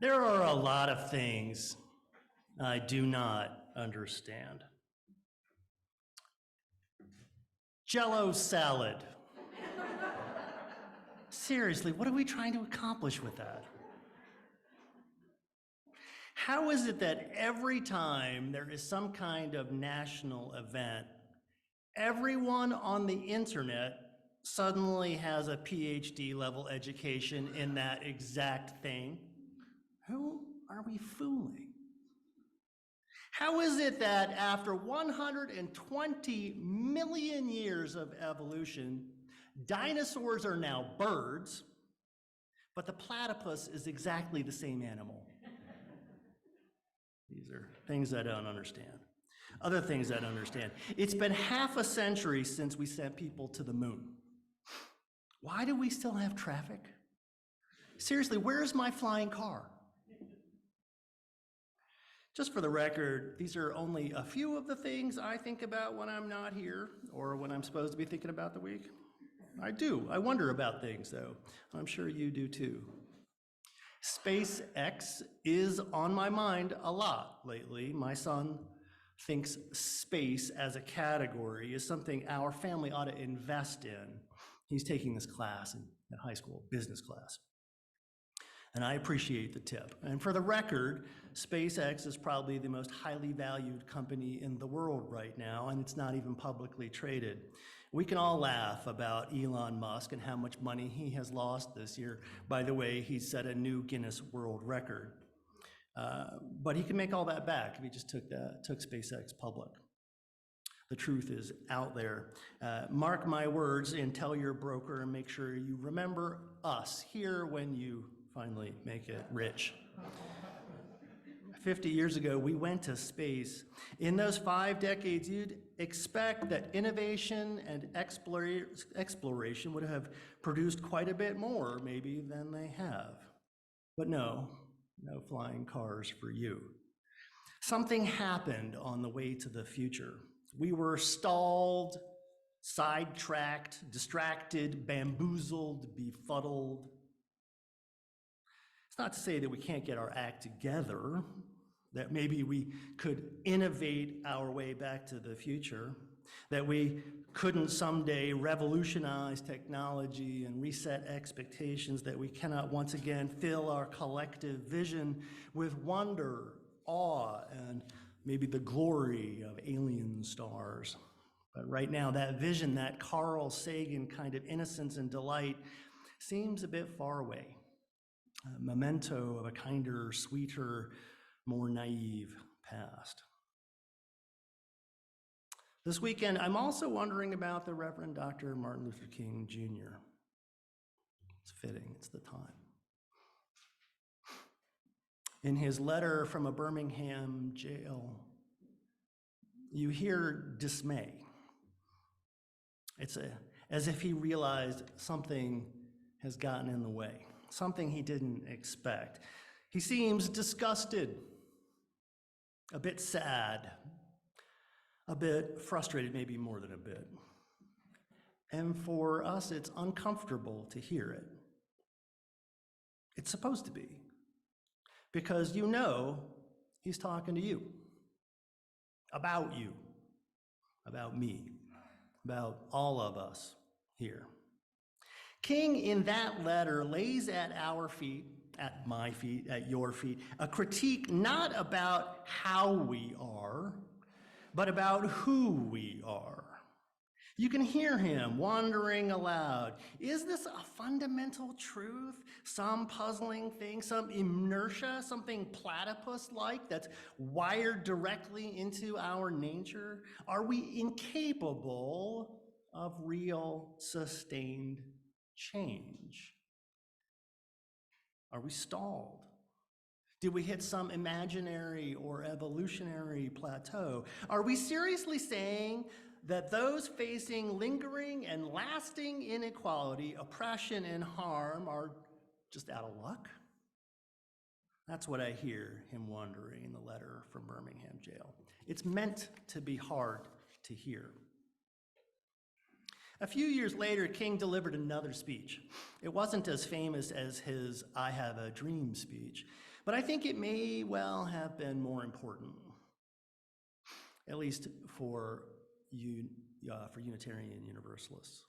There are a lot of things I do not understand. Jell-O salad. Seriously, what are we trying to accomplish with that? How is it that every time there is some kind of national event, everyone on the internet suddenly has a PhD level education in that exact thing? Who are we fooling? How is it that after 120 million years of evolution, dinosaurs are now birds, but the platypus is exactly the same animal? These are things I don't understand. Other things I don't understand. It's been half a century since we sent people to the moon. Why do we still have traffic? Seriously, where's my flying car? Just for the record, these are only a few of the things I think about when I'm not here or when I'm supposed to be thinking about the week. I do. I wonder about things, though. I'm sure you do too. SpaceX is on my mind a lot lately. My son thinks space as a category is something our family ought to invest in. He's taking this class in high school, business class. And I appreciate the tip. And for the record, SpaceX is probably the most highly valued company in the world right now, and it's not even publicly traded. We can all laugh about Elon Musk and how much money he has lost this year. By the way, he set a new Guinness World Record. But he can make all that back if he just took SpaceX public. The truth is out there. Mark my words and tell your broker and make sure you remember us here when you finally make it rich. 50 years ago, we went to space. In those 5 decades, you'd expect that innovation and exploration would have produced quite a bit more, maybe, than they have. But no flying cars for you. Something happened on the way to the future. We were stalled, sidetracked, distracted, bamboozled, befuddled. It's not to say that we can't get our act together, that maybe we could innovate our way back to the future, that we couldn't someday revolutionize technology and reset expectations, that we cannot once again fill our collective vision with wonder, awe, and maybe the glory of alien stars. But right now, that vision, that Carl Sagan kind of innocence and delight, seems a bit far away. A memento of a kinder, sweeter, more naive past. This weekend, I'm also wondering about the Reverend Dr. Martin Luther King Jr. It's fitting, it's the time. In his letter from a Birmingham jail, you hear dismay. It's as if he realized something has gotten in the way. Something he didn't expect. He seems disgusted, a bit sad, a bit frustrated, maybe more than a bit. And for us, it's uncomfortable to hear it. It's supposed to be, because you know he's talking to you, about me, about all of us here. King, in that letter, lays at our feet, at my feet, at your feet, a critique not about how we are, but about who we are. You can hear him wondering aloud. Is this a fundamental truth? Some puzzling thing, some inertia, something platypus-like that's wired directly into our nature? Are we incapable of real, sustained change? Are we stalled? Did we hit some imaginary or evolutionary plateau? Are we seriously saying that those facing lingering and lasting inequality, oppression, and harm are just out of luck? That's what I hear him wondering in the letter from Birmingham jail. It's meant to be hard to hear. A few years later, King delivered another speech. It wasn't as famous as his "I Have a Dream" speech, but I think it may well have been more important, at least for Unitarian Universalists.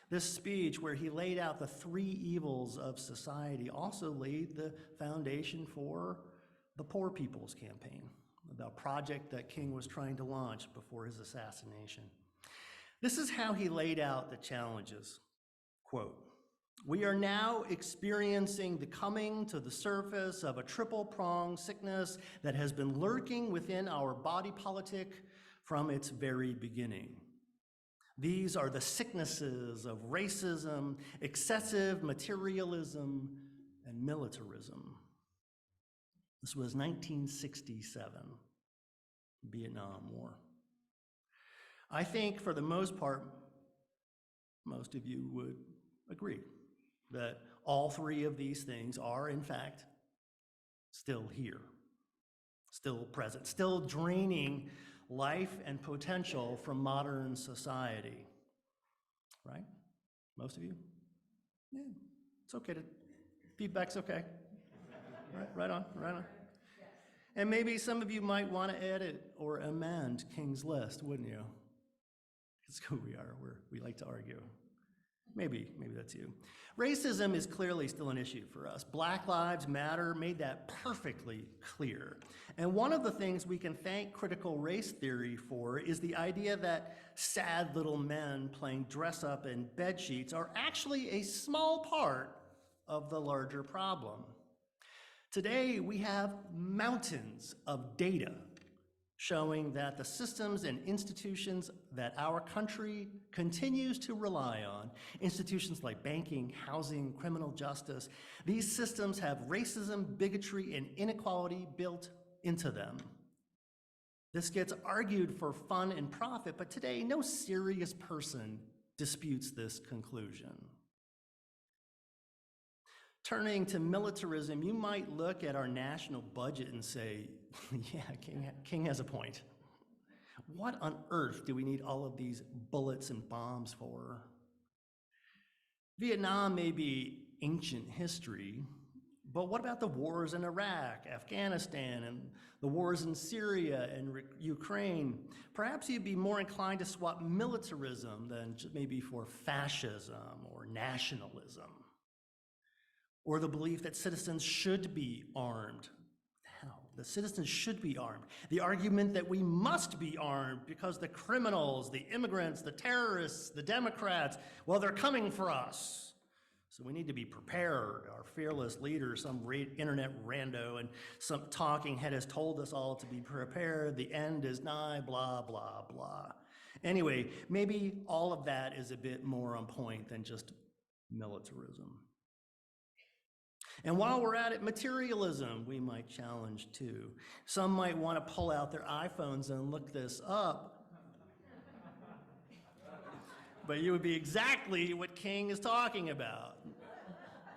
This speech, where he laid out the three evils of society, also laid the foundation for the Poor People's Campaign, the project that King was trying to launch before his assassination. This is how he laid out the challenges. Quote, "We are now experiencing the coming to the surface of a triple-pronged sickness that has been lurking within our body politic from its very beginning. These are the sicknesses of racism, excessive materialism, and militarism." This was 1967, Vietnam War. I think for the most part, most of you would agree that all three of these things are, in fact, still here, still present, still draining life and potential from modern society, right? Most of you? Yeah, it's okay feedback's okay. Right on. And maybe some of you might want to edit or amend King's list, wouldn't you? It's who we are, we like to argue. Maybe that's you. Racism is clearly still an issue for us. Black Lives Matter made that perfectly clear. And one of the things we can thank critical race theory for is the idea that sad little men playing dress up in bed sheets are actually a small part of the larger problem. Today, we have mountains of data showing that the systems and institutions that our country continues to rely on, institutions like banking, housing, criminal justice, these systems have racism, bigotry, and inequality built into them. This gets argued for fun and profit, but today no serious person disputes this conclusion. Turning to militarism, you might look at our national budget and say, yeah, King has a point. What on earth do we need all of these bullets and bombs for? Vietnam may be ancient history, but what about the wars in Iraq, Afghanistan, and the wars in Syria and Ukraine? Perhaps you'd be more inclined to swap militarism than maybe for fascism or nationalism, or the belief that citizens should be armed. Hell, the citizens should be armed. The argument that we must be armed because the criminals, the immigrants, the terrorists, the Democrats, well, they're coming for us. So we need to be prepared. Our fearless leader, some internet rando and some talking head has told us all to be prepared. The end is nigh, blah, blah, blah. Anyway, maybe all of that is a bit more on point than just militarism. And while we're at it, materialism we might challenge too. Some might want to pull out their iPhones and look this up. But you would be exactly what King is talking about.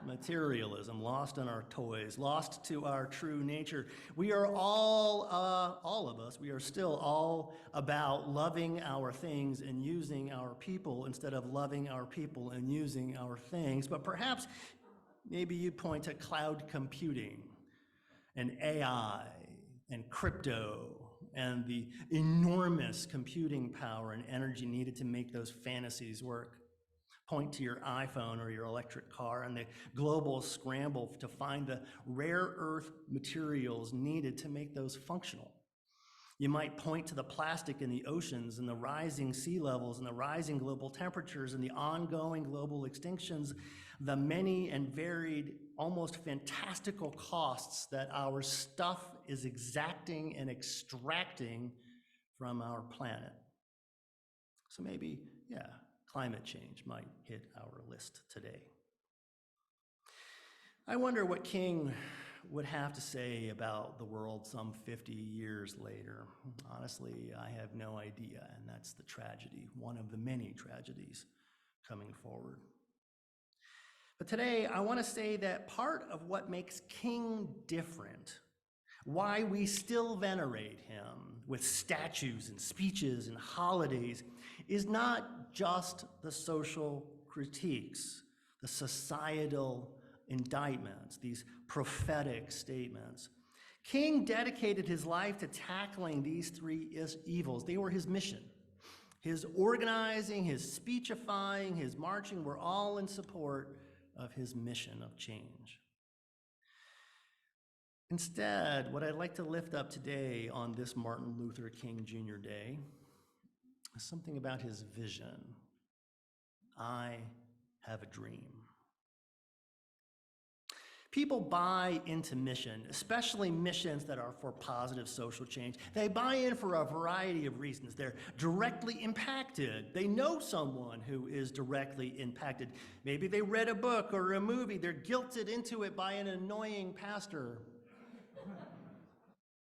Materialism, lost in our toys, lost to our true nature. We are all of us, we are still all about loving our things and using our people instead of loving our people and using our things. But perhaps maybe you point to cloud computing and AI and crypto and the enormous computing power and energy needed to make those fantasies work. Point to your iPhone or your electric car and the global scramble to find the rare earth materials needed to make those functional. You might point to the plastic in the oceans and the rising sea levels and the rising global temperatures and the ongoing global extinctions, the many and varied, almost fantastical costs that our stuff is exacting and extracting from our planet. So maybe, yeah, climate change might hit our list today. I wonder what King would have to say about the world some 50 years later. Honestly, I have no idea, and that's the tragedy, one of the many tragedies coming forward. But today, I want to say that part of what makes King different why we still venerate him with statues and speeches and holidays, is not just the social critiques, the societal indictments, these prophetic statements. King dedicated his life to tackling these three evils. They were his mission. His organizing, his speechifying, his marching were all in support of his mission of change. Instead, what I'd like to lift up today on this Martin Luther King Jr. Day is something about his vision. I have a dream. People buy into mission, especially missions that are for positive social change. They buy in for a variety of reasons. They're directly impacted. They know someone who is directly impacted. Maybe they read a book or a movie. They're guilted into it by an annoying pastor.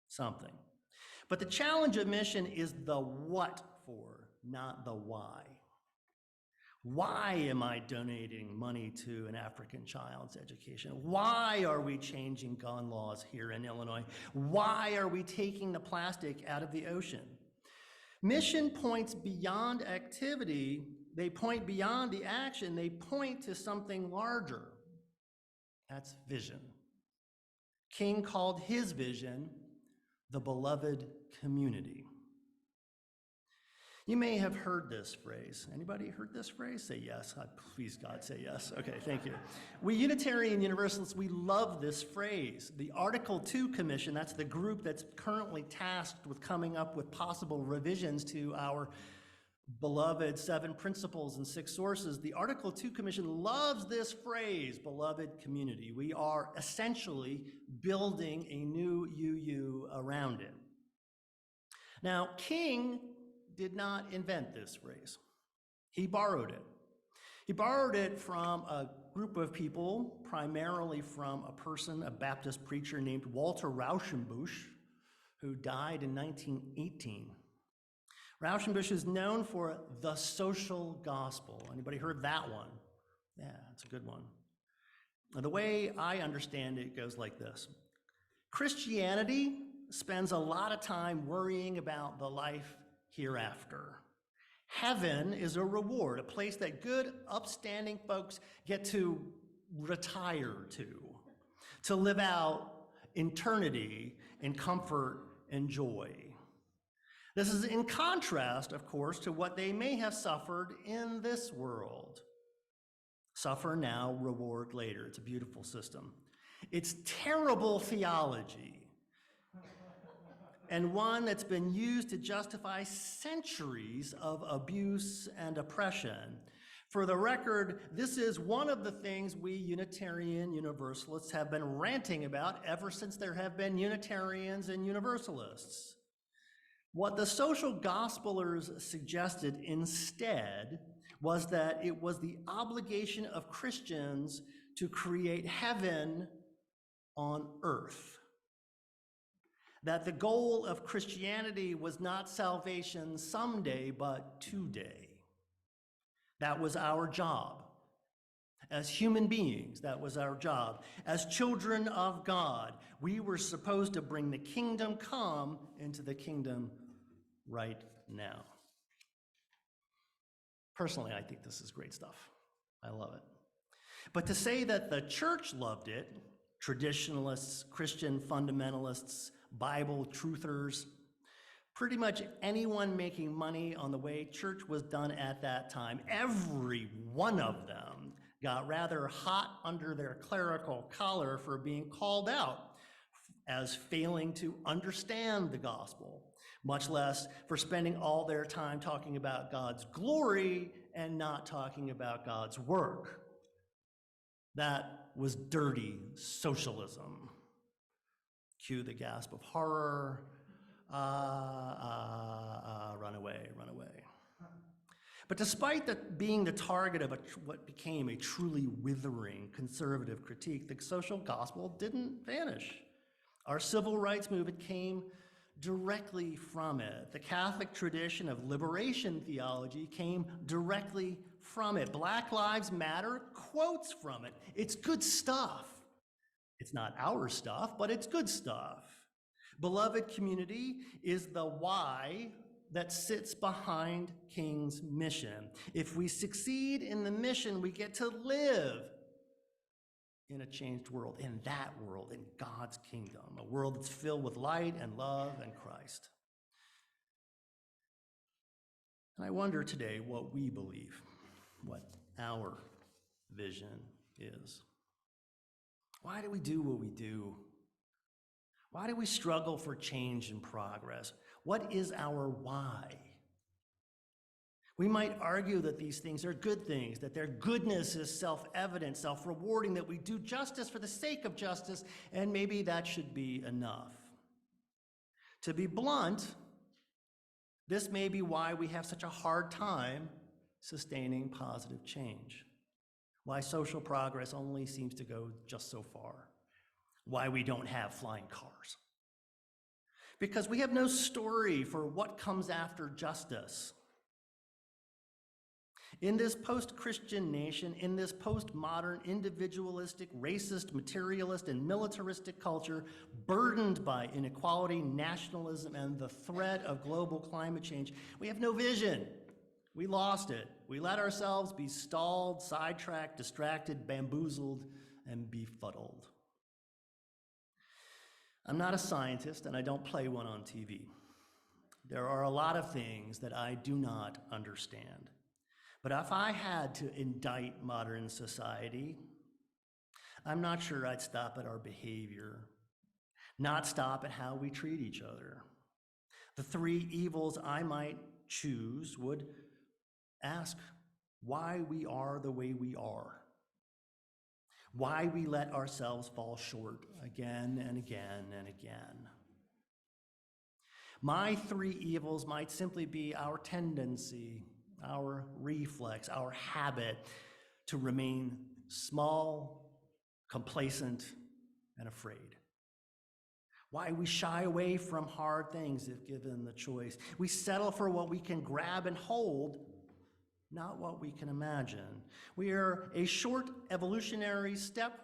Something. But the challenge of mission is the what for, not the why. Why am I donating money to an African child's education? Why are we changing gun laws here in Illinois? Why are we taking the plastic out of the ocean? Mission points beyond activity. They point beyond the action. They point to something larger. That's vision. King called his vision the beloved community. You may have heard this phrase. Anybody heard this phrase? Say yes. Please, God, say yes. Okay, thank you. We Unitarian Universalists, we love this phrase. The Article 2 Commission, that's the group that's currently tasked with coming up with possible revisions to our beloved 7 principles and 6 sources. The Article 2 Commission loves this phrase, beloved community. We are essentially building a new UU around it. Now, King did not invent this phrase. He borrowed it. He borrowed it from a group of people, primarily from a Baptist preacher named Walter Rauschenbusch, who died in 1918. Rauschenbusch is known for the social gospel. Anybody heard that one? Yeah, it's a good one. Now, the way I understand it goes like this. Christianity spends a lot of time worrying about the life hereafter. Heaven is a reward, a place that good, upstanding folks get to retire to live out eternity in comfort and joy. This is in contrast, of course, to what they may have suffered in this world. Suffer now, reward later. It's a beautiful system. It's terrible theology, and one that's been used to justify centuries of abuse and oppression. For the record, this is one of the things we Unitarian Universalists have been ranting about ever since there have been Unitarians and Universalists. What the social gospelers suggested instead was that it was the obligation of Christians to create heaven on earth. That the goal of Christianity was not salvation someday, but today. That was our job. As human beings, that was our job. As children of God, we were supposed to bring the kingdom come into the kingdom right now. Personally, I think this is great stuff. I love it. But to say that the church loved it, traditionalists, Christian fundamentalists, Bible truthers, pretty much anyone making money on the way church was done at that time, every one of them got rather hot under their clerical collar for being called out as failing to understand the gospel, much less for spending all their time talking about God's glory and not talking about God's work. That was dirty socialism. Cue the gasp of horror. Run away, run away. But despite being the target of what became a truly withering conservative critique, the social gospel didn't vanish. Our civil rights movement came directly from it. The Catholic tradition of liberation theology came directly from it. Black Lives Matter quotes from it. It's good stuff. It's not our stuff, but it's good stuff. Beloved community is the why that sits behind King's mission. If we succeed in the mission, we get to live in a changed world, in that world, in God's kingdom, a world that's filled with light and love and Christ. And I wonder today what we believe, what our vision is. Why do we do what we do? Why do we struggle for change and progress? What is our why? We might argue that these things are good things, that their goodness is self-evident, self-rewarding, that we do justice for the sake of justice, and maybe that should be enough. To be blunt, this may be why we have such a hard time sustaining positive change, why social progress only seems to go just so far, why we don't have flying cars. Because we have no story for what comes after justice. In this post-Christian nation, in this post-modern, individualistic, racist, materialist, and militaristic culture, burdened by inequality, nationalism, and the threat of global climate change, we have no vision. We lost it. We let ourselves be stalled, sidetracked, distracted, bamboozled, and befuddled. I'm not a scientist, and I don't play one on TV. There are a lot of things that I do not understand. But if I had to indict modern society, I'm not sure I'd stop at our behavior, not stop at how we treat each other. The three evils I might choose would ask why we are the way we are, why we let ourselves fall short again and again and again. My three evils might simply be our tendency, our reflex, our habit to remain small, complacent, and afraid. Why we shy away from hard things if given the choice. We settle for what we can grab and hold, not what we can imagine. We are a short evolutionary step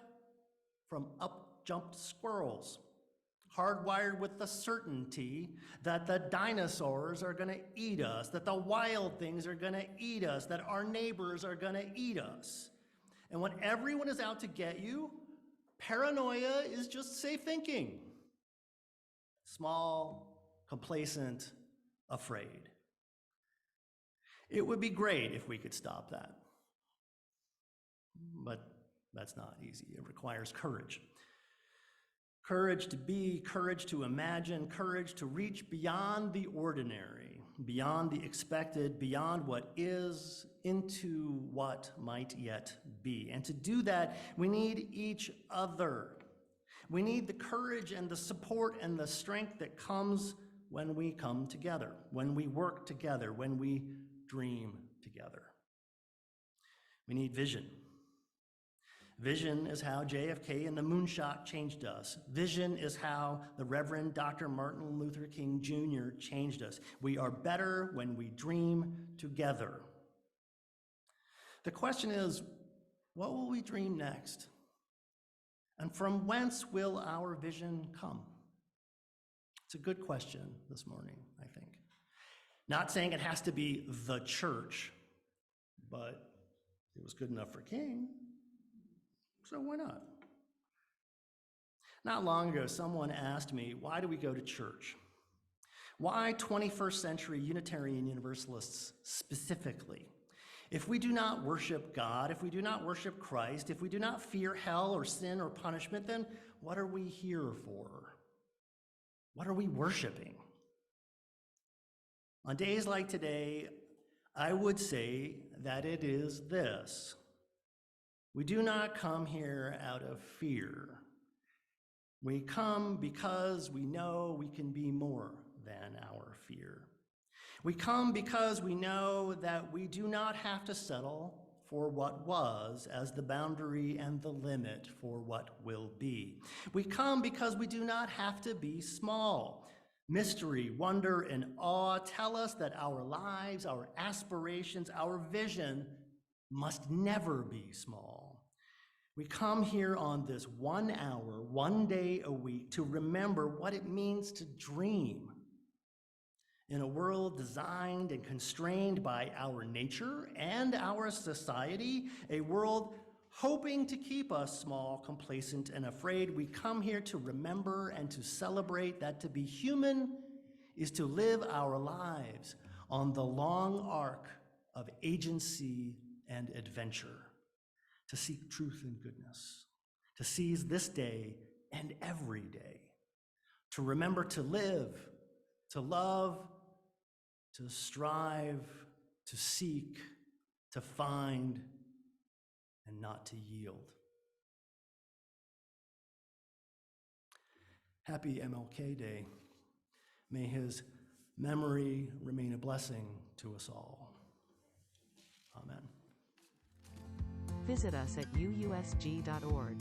from up-jumped squirrels, hardwired with the certainty that the dinosaurs are gonna eat us, that the wild things are gonna eat us, that our neighbors are gonna eat us. And when everyone is out to get you, paranoia is just safe thinking. Small, complacent, afraid. It would be great if we could stop that. But that's not easy. It requires courage. Courage to be, courage to imagine, courage to reach beyond the ordinary, beyond the expected, beyond what is, into what might yet be. And to do that, we need each other. We need the courage and the support and the strength that comes when we come together, when we work together, when we dream together. We need vision. Vision is how JFK and the moonshot changed us. Vision is how the Reverend Dr. Martin Luther King Jr. changed us. We are better when we dream together. The question is, what will we dream next? And from whence will our vision come? It's a good question this morning, I think. Not saying it has to be the church, but it was good enough for King. So why not? Not long ago, someone asked me, why do we go to church? Why 21st century Unitarian Universalists specifically? If we do not worship God, if we do not worship Christ, if we do not fear hell or sin or punishment, then what are we here for? What are we worshiping? On days like today, I would say that it is this. We do not come here out of fear. We come because we know we can be more than our fear. We come because we know that we do not have to settle for what was as the boundary and the limit for what will be. We come because we do not have to be small. Mystery, wonder, and awe tell us that our lives, our aspirations, our vision must never be small. We come here on this 1 hour, 1 day a week to remember what it means to dream in a world designed and constrained by our nature and our society, a world hoping to keep us small, complacent, and afraid. We come here to remember and to celebrate that to be human is to live our lives on the long arc of agency and adventure, to seek truth and goodness, to seize this day and every day, to remember to live, to love, to strive, to seek, to find, and not to yield. Happy MLK Day. May his memory remain a blessing to us all. Amen. Visit us at uusg.org.